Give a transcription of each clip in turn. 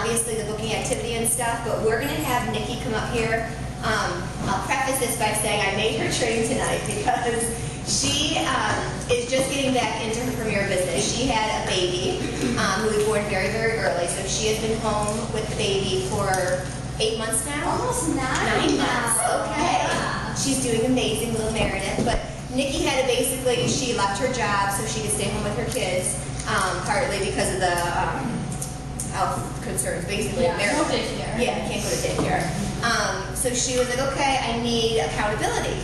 obviously the booking activity and stuff, but we're going to have Nikki come up here. I'll preface this by saying I made her train tonight because she is just getting back into her premier business. She had a baby who was born very, very early, so she has been home with the baby for 8 months now? Almost 9 months, okay. Yeah. She's doing amazing, little Meredith, but Nikki had to basically, she left her job so she could stay home with her kids, partly because of the health concerns, basically. Yeah, no daycare. Yeah, can't go to daycare. So she was like, okay, I need accountability. I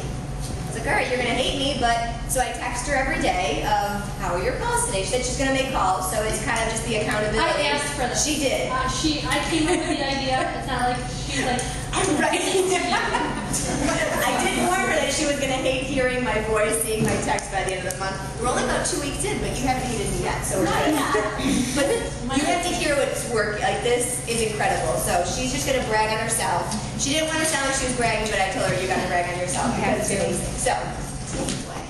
was like, all right, you're going to hate me, but, so I text her every day of, how are your calls today? She said she's going to make calls, so it's kind of just the accountability. I asked for this. She did. I came up with the idea. It's not like she's like, I'm right. I did warn her that she was going to hate hearing my voice, seeing my text by the end of the month. We're only about 2 weeks in, but you haven't hated me yet, so we're good. But you have to hear what's working. Like, this is incredible. So she's just going to brag on herself. She didn't want to sound like she was bragging, but I told her you got to brag on yourself because it's amazing. So, take it away.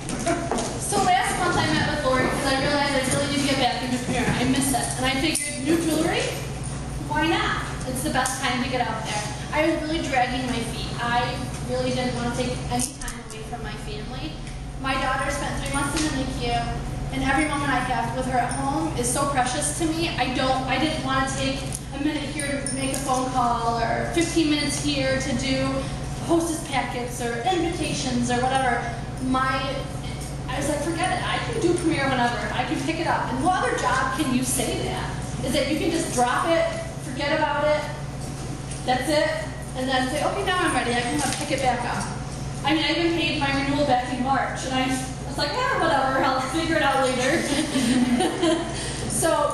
So last month I met with Lori because I realized I really need to get back into premiere. I miss it. And I figured, new jewelry? Why not? It's the best time to get out there. I was really dragging my feet. I really didn't want to take any time away from my family. My daughter spent 3 months in the NICU, and every moment I have with her at home is so precious to me. I didn't want to take a minute here to make a phone call or 15 minutes here to do hostess packets or invitations or whatever. I was like, forget it. I can do premiere whenever. I can pick it up. And what other job can you say that? Is that you can just drop it, forget about it, that's it, and then say, okay, now I'm ready. I can pick it back up. I mean, I even paid my renewal back in March, and I was like, whatever, I'll figure it out later.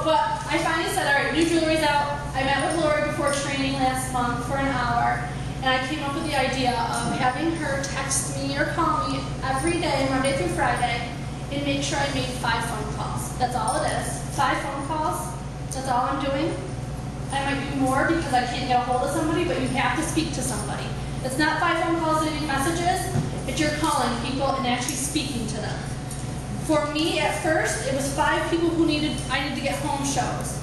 But I finally said, all right, new jewelry's out. I met with Lori before training last month for an hour, and I came up with the idea of having her text me or call me every day, Monday through Friday, and make sure I made 5 phone calls. That's all it is. 5 phone calls. That's all I'm doing. I might do more because I can't get a hold of somebody, but you have to speak to somebody. It's not 5 phone calls and messages. It's you're calling people and actually speaking to them. For me, at first, it was 5 people who I needed to get home shows.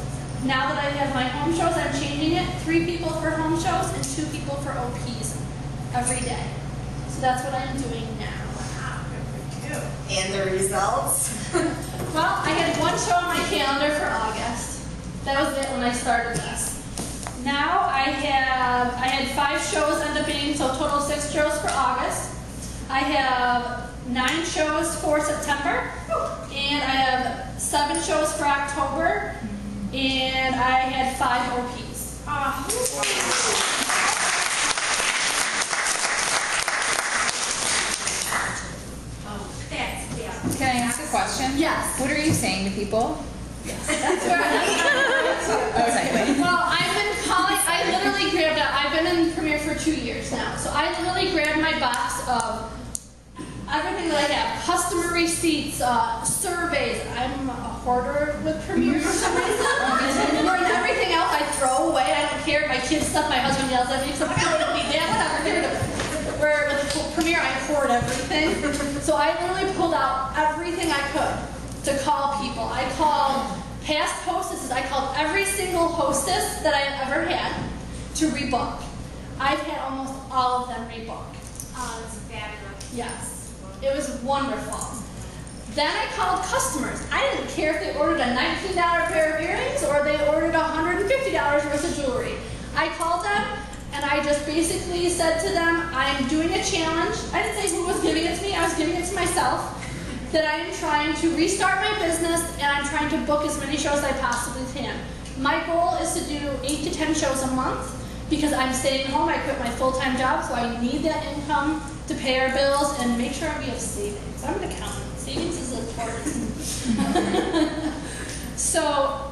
Now that I have my home shows, I'm changing it. 3 people for home shows and 2 people for OPs every day. So that's what I'm doing now. Wow, good for you. And the results? Well, I had 1 show on my calendar for August. That was it when I started this. Now I had 5 shows end up being, so total 6 shows for August. I have 9 shows for September, and I have 7 shows for October, and I had 5 OPs. Can I ask a question? Yes. What are you saying to people? Yes. That's where well, I've been in Premiere for 2 years now, so I literally grabbed my box of everything that I have, customer receipts, surveys. I'm a hoarder with Premiere for some reason. And everything else I throw away. I don't care. My kids stuff, my husband yells at me, so I'm like, oh, Dad, whatever. Where with Premiere, I hoard everything. So I literally pulled out everything I could to call people. I called past hostesses. I called every single hostess that I've ever had to rebook. I've had almost all of them rebook. Oh, that's fabulous. Yes, it was wonderful. Then I called customers. I didn't care if they ordered a $19 pair of earrings or they ordered $150 worth of jewelry. I called them and I just basically said to them, I'm doing a challenge. I didn't say who was giving it to me. I was giving it to myself. That I am trying to restart my business and I'm trying to book as many shows as I possibly can. My goal is to do 8 to 10 shows a month because I'm staying home. I quit my full-time job, so I need that income to pay our bills and make sure we have savings. I'm an accountant. Savings is important. So,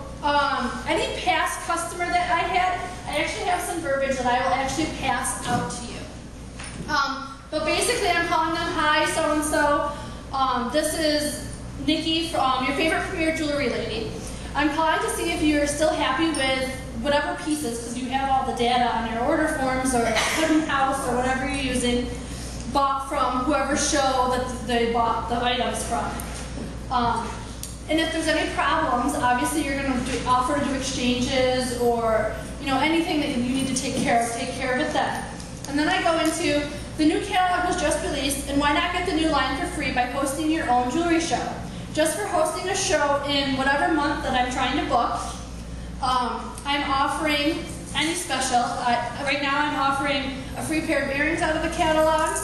any past customer that I had, I actually have some verbiage that I will actually pass out to you. But basically, I'm calling them, hi, so-and-so. This is Nikki from your favorite Premiere jewelry lady. I'm calling to see if you're still happy with whatever pieces, because you have all the data on your order forms or Hidden House or whatever you're using, bought from whoever show that they bought the items from. And if there's any problems, obviously you're going to offer to do exchanges or anything that you need to take care of it then. And then I go into the new catalog was just released, and why not get the new line for free by hosting your own jewelry show? Just for hosting a show in whatever month that I'm trying to book, I'm offering any special. Right now I'm offering a free pair of earrings out of the catalog,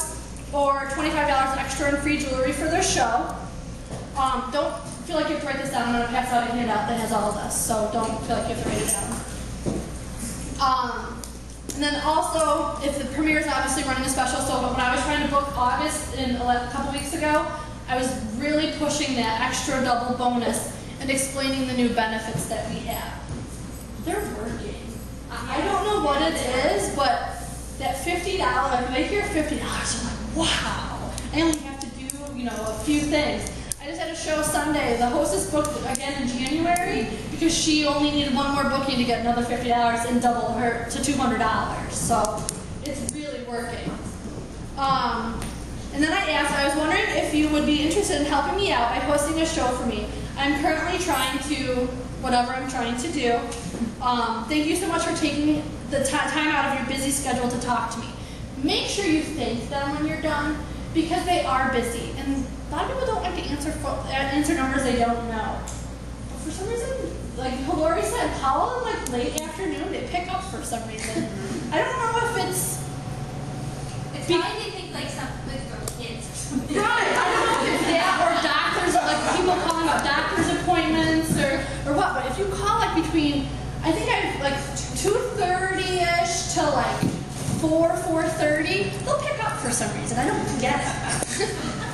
or $25 extra in free jewelry for their show. Don't feel like you have to write this down. I'm going to pass out a handout that has all of this, so don't feel like you have to write it down. And then also, if the premiere is obviously running a special, so when I was trying to book August a couple weeks ago, I was really pushing that extra double bonus and explaining the new benefits that we have. They're working. I don't know what it is, but that $50, when I hear $50, I'm like, wow. I only have to do, a few things. I just had a show Sunday. The hostess booked again in January because she only needed one more booking to get another $50 and double her to $200. So it's really working. And then I was wondering if you would be interested in helping me out by hosting a show for me. I'm currently trying to, whatever I'm trying to do. Thank you so much for taking the time out of your busy schedule to talk to me. Make sure you thank them when you're done, because they are busy. And a lot of people don't like to answer numbers they don't know. But for some reason, like Lori said, call in late afternoon, they pick up for some reason. I don't know if it's probably they think something with their kids or something. Right, I don't know if it's that or doctors, people calling about doctor's appointments or what, but if you call between, I think I 2:30ish to 4:30, they'll pick up for some reason. I don't get it.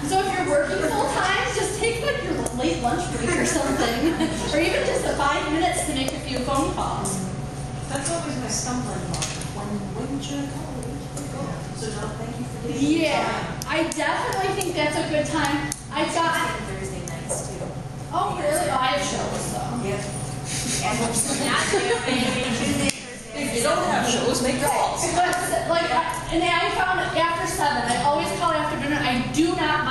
So if you're working full time, just take your late lunch break or something, or even just 5 minutes to make a few phone calls. That's always my stumbling block. When should I call? So no, thank you for giving me time. I definitely think that's a good time. I got Thursday nights too. Oh really? Oh, I have shows so. Yep. And Not you, baby. Tuesday, Thursday. If you don't have shows, make calls. But and then I found it after 7. I always call after dinner. I do not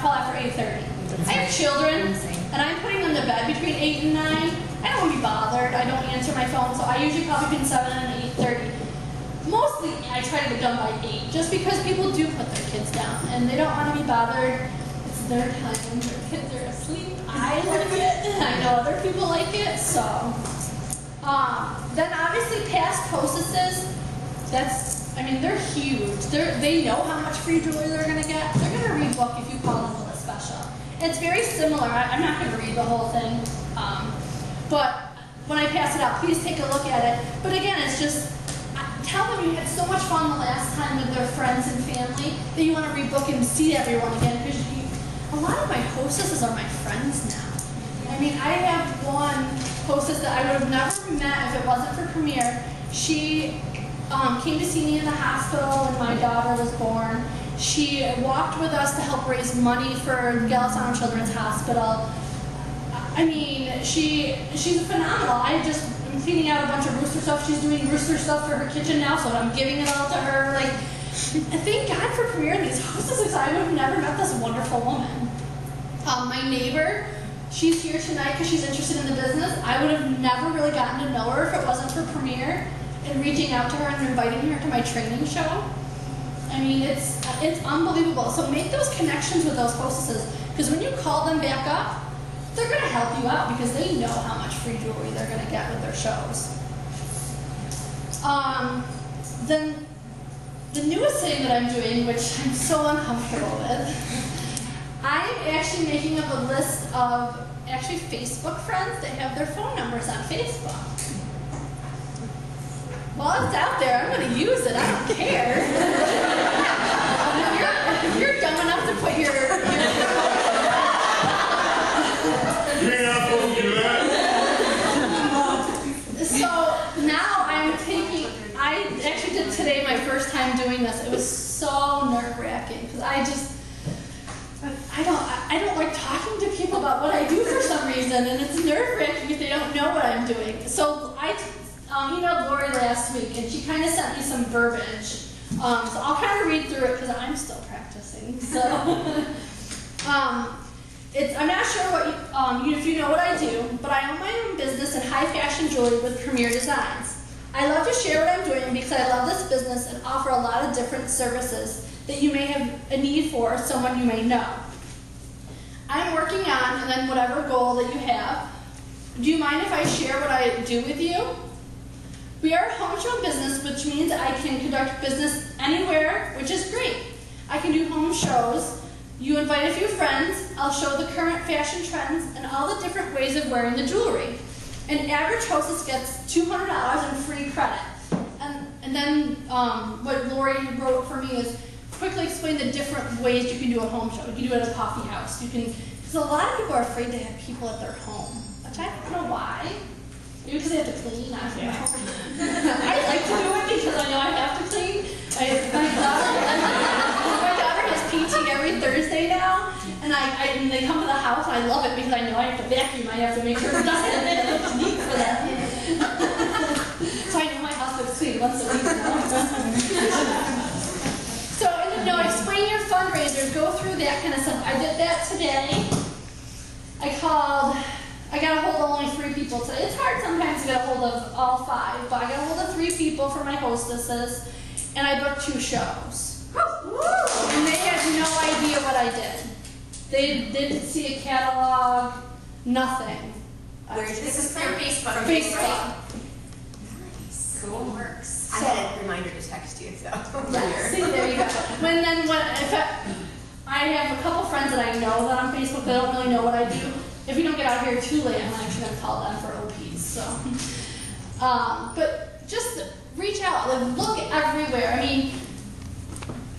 call after 8:30. I have children, and I'm putting them to bed between 8 and 9. I don't want to be bothered. I don't answer my phone, so I usually call between 7 and 8:30. Mostly, I try to get done by 8, just because people do put their kids down, and they don't want to be bothered. It's their time when their kids are asleep. I like it, and I know other people like it, so. Then obviously past hostesses, they're huge. They know how much free jewelry they're going to get. They're going to rebook if you call them with a special. It's very similar. I'm not going to read the whole thing, but when I pass it out, please take a look at it. But again, it's just, tell them you had so much fun the last time with their friends and family that you want to rebook and see everyone again, because a lot of my hostesses are my friends now. I mean, I have one hostess that I would have never met if it wasn't for Premier. She came to see me in the hospital when my daughter was born. She walked with us to help raise money for Gallisano Children's Hospital. I mean, she's phenomenal. I'm feeding out a bunch of Rooster stuff. She's doing Rooster stuff for her kitchen now, so I'm giving it all to her. Thank God for Premier and these hostesses. I would have never met this wonderful woman. My neighbor, she's here tonight because she's interested in the business. I would have never really gotten to know her if it wasn't for Premier and reaching out to her and inviting her to my training show. I mean, it's unbelievable. So make those connections with those hostesses, because when you call them back up, they're going to help you out because they know how much free jewelry they're going to get with their shows. Then the newest thing that I'm doing, which I'm so uncomfortable with, I'm actually making up a list of Facebook friends that have their phone numbers on Facebook. Well, it's out there. I'm going to use it. I don't care. if you're dumb enough to put your You're not supposed to do that. So now I actually did today my first time doing this. It was so nerve-wracking because I don't like talking to people about what I do for some reason, and it's nerve-wracking if they don't know what I'm doing. So I emailed Lori last week, and she kind of sent me some verbiage. So I'll kind of read through it because I'm still practicing. So I'm not sure what if you know what I do, but I own my own business in high fashion jewelry with Premier Designs. I love to share what I'm doing because I love this business and offer a lot of different services that you may have a need for, someone you may know. I'm working on, and then whatever goal that you have. Do you mind if I share what I do with you? We are a home show business, which means I can conduct business anywhere, which is great. I can do home shows. You invite a few friends, I'll show the current fashion trends and all the different ways of wearing the jewelry. An average hostess gets $200 in free credit. And then what Lori wrote for me is quickly explain the different ways you can do a home show. You can do it at a coffee house. You can, because a lot of people are afraid to have people at their home, which I don't know why. Maybe because they have to clean. I don't know. I like to do it because I know I have to clean. My daughter has PT every Thursday now, and and they come to the house, and I love it because I know I have to vacuum. I have to make sure it's done, and it looks neat for them. So I know my house looks clean once a week now. So, explain your fundraisers, go through that kind of stuff. I did that today. I got a hold of only 3 people today. It's hard sometimes to get a hold of all 5, but I got a hold of 3 people for my hostesses, and I booked 2 shows. And they had no idea what I did. They didn't see a catalog, nothing. Where did this is From Facebook. From Facebook. Nice. Cool. Works. I had a reminder to text you, so. Yeah, see, there you go. I have a couple friends that I know that on Facebook that don't really know what I do. If we don't get out here too late, I'm actually going to call them for OPs. So, but just reach out, look everywhere. I mean,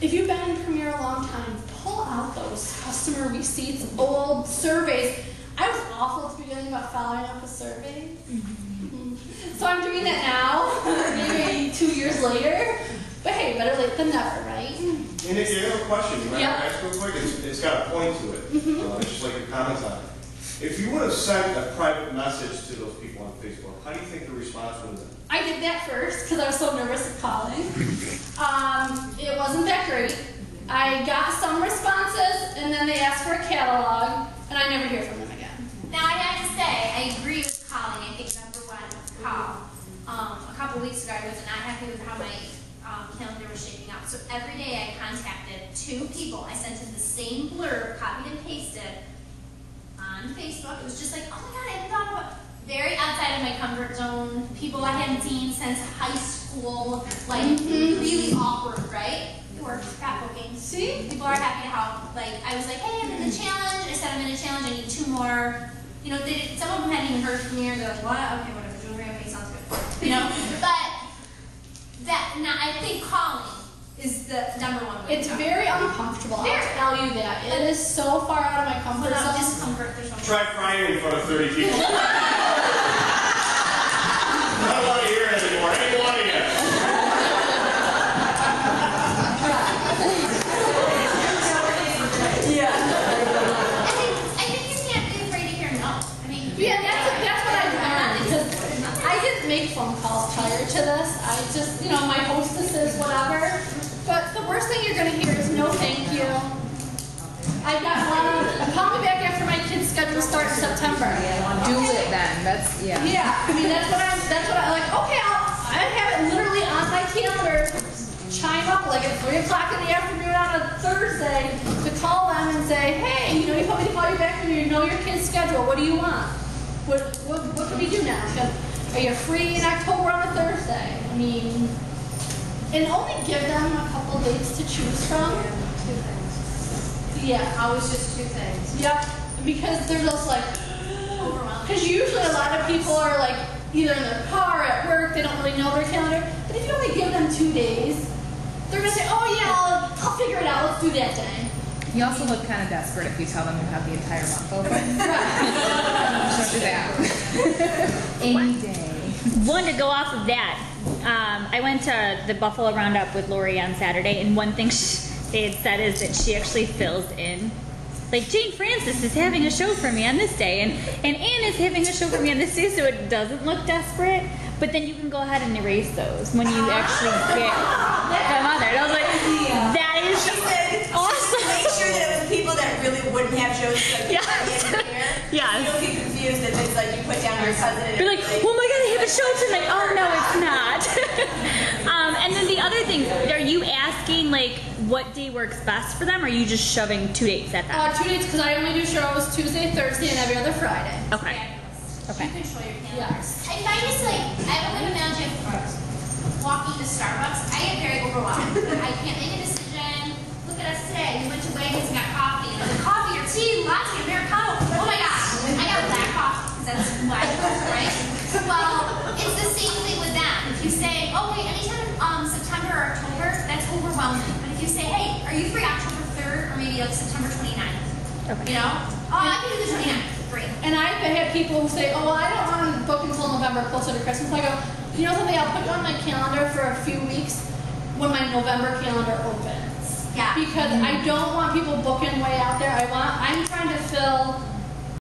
if you've been in Premier a long time, pull out those customer receipts, old surveys. I was awful at the beginning about following up with surveys. So I'm doing that now, maybe 2 years later. But hey, better late than never, right? And if you have a question, you might Yep. ask real quick. It's got a point to it. It's just like your comments on it. If you would have sent a private message to those people on Facebook, how do you think the response would have been? I did that first because I was so nervous of calling. It wasn't that great. I got some responses, and then they asked for a catalog, and I never hear from them again. Now I have to say, I agree with calling. I think number one, call. A couple weeks ago, I was not happy with how my calendar was shaping up. So every day I contacted 2 people. I sent in the same blurb, copied and pasted on Facebook. It was just like, oh my God, I hadn't thought about very outside of my comfort zone. People I hadn't seen since high school, like really awkward, right? It worked. Got bookings. See? People are happy to help. Like I was like, hey, I'm in the challenge. I said I'm in a challenge. I need 2 more. You know, some of them hadn't even heard from me. They're like, what? Okay, whatever. Jewelry. Okay, sounds good. You know, but I think calling is the number 1 way. It's very uncomfortable, Very. I'll tell you that. It is so far out of my comfort Without zone. discomfort, there's no. Try crying in front of 30 people. I don't want to hear it anymore. Any one of you. I think you can't be afraid to hear no. I mean, Yeah, that's what I've learned because I didn't make phone calls prior to this. I just, my hostesses, whatever. But the worst thing you're going to hear is no thank you. I got one. Call me back after my kids' schedule starts in September. Do it then. That's, yeah. Yeah, I mean that's what I'm like. Okay, I have it literally on my calendar. Chime up like at 3 o'clock in the afternoon on a Thursday to call them and say, hey, you told me to call you back when you know your kid's schedule. What do you want? What can we do now? Are you free in October on a Thursday? I mean, and only give them a couple dates to choose from. 2 things. Yeah. Always just 2 things. Yep. Because they're just like, because usually a lot of people are like either in their car, at work, they don't really know their calendar. But if you only give them 2 days, they're going to say, oh yeah, I'll figure it out, let's do that day. You also look kind of desperate if you tell them you have the entire month open. Right. Don't do that. Any day. One, to go off of that, I went to the Buffalo Roundup with Lori on Saturday, and one thing they had said is that she actually fills in. Like, Jane Francis is having a show for me on this day, and Anne is having a show for me on this day, so it doesn't look desperate, but then you can go ahead and erase those when you actually get them on there. And I was like, that is awesome. Make sure that it was people that really wouldn't have shows like Yes. Yes. You don't get confused if it's like you put down your cousin and You're like, oh my God, I have a show tonight. Oh no, it's not. things. Are you asking like what day works best for them, or are you just shoving 2 dates at them? 2 dates because I only do shows Tuesday, Thursday, and every other Friday. Okay. Okay. You control your calendar. Yes. I find it's like, I have a live imagine walking to Starbucks, I get very overwhelmed. I can't make a decision. Look at us today. We went to Wegmans and got coffee. And I was like, coffee or tea, latte, Americano. Oh my gosh. I got black coffee because that's what I drink, right? Well, it's the same thing with them. If you say, oh wait, anytime September or October, that's overwhelming. But if you say, hey, are you free October 3rd or maybe like September 29th? Okay. You know? Oh, I can do the 29th. Great. And I've had people who say, oh, I don't want to book until November, closer to Christmas. I go, you know something, I'll put you on my calendar for a few weeks when my November calendar opens. Yeah. Because I don't want people booking way out there. I'm trying to fill